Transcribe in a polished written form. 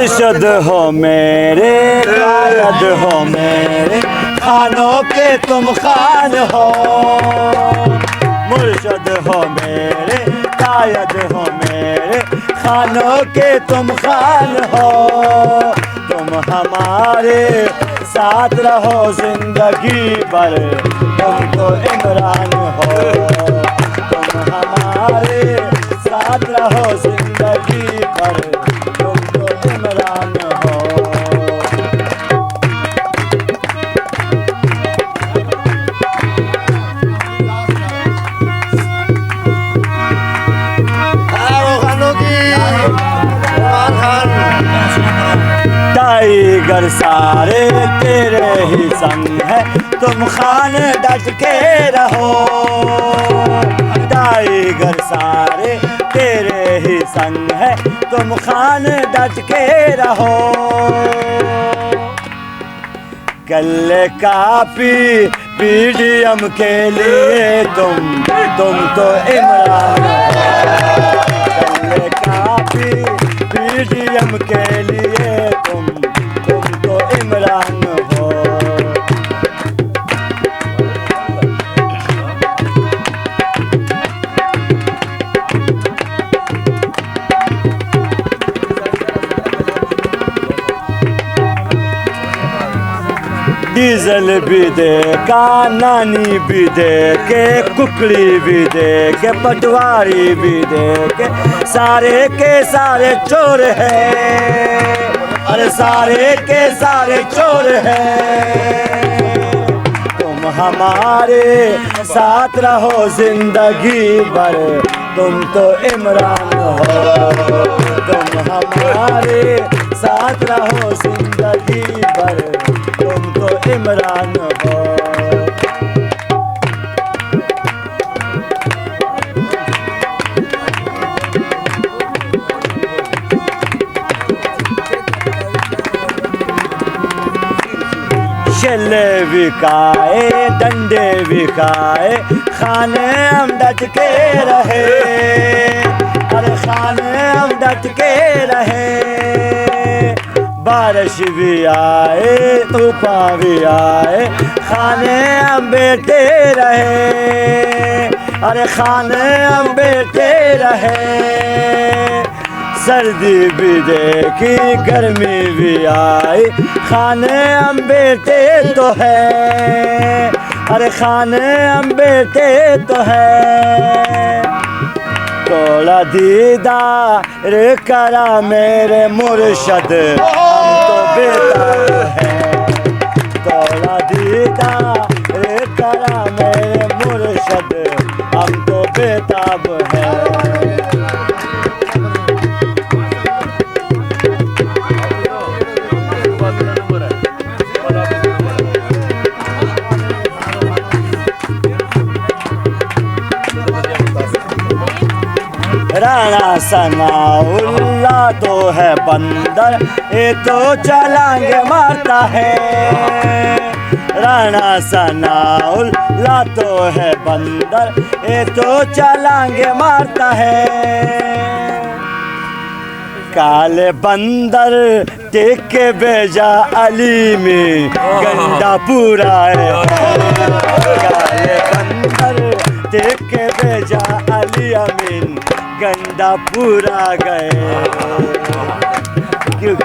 मुर्शद हो मेरे, कायद हो मेरे, खानों के तुम खान हो। मुर्शद हो मेरे, कायद हो मेरे, खानों के तुम खान हो। तुम हमारे साथ रहो जिंदगी भर, तुम तो इमरान हो। तुम हमारे साथ रहो जिंदगी भर, तुम तो इमरान हो। टाइगर सारे तेरे ही संग है, तुम खान डट के रहो। टाइगर सारे तेरे ही संग है, तुम खान डट के रहो। कल कापी पीडीएम के लिए तुम तो इमरान हो। कल कापी पीडीएम के लिए तुम तो इमरान हो। डीजल भी दे का, नानी भी दे के, कुकड़ी भी दे के, पटवारी भी दे के, सारे के सारे चोर है। अरे सारे के सारे चोर है। तुम हमारे साथ रहो जिंदगी भर, तुम तो इमरान हो। तुम हमारे साथ रहो जिंदगी भर, तुम तो इमरान हो। शल्ले भी खाए, डंडे भी खाए, खाने हम डट के रहे। अरे खाने हम डट के रहे। बारिश भी आए, तूफान भी आए, खाने हम बैठे रहे। अरे खाने हम बैठे रहे। सर्दी भी देखी, गर्मी भी आई, खाने हम बैठे तो है। अरे खाने हम बैठे तो है। तोड़ा दीदार करा मेरे मुर्शद, हम तो बेताब है। तोड़ा दीदार करा मेरे मुर्शद, हम तो बेताब है। राणा सनाउल्ला तो है बंदर, ये तो छलांगे मारता है। राणा सनाउल्ला तो है बंदर, ये तो छलांगे मारता है। काले बंदर देख के भेजा अली में, गंदा पूरा है। काले बंदर देख के भेजा अली अमीन, गंदा पूरा गए। क्यों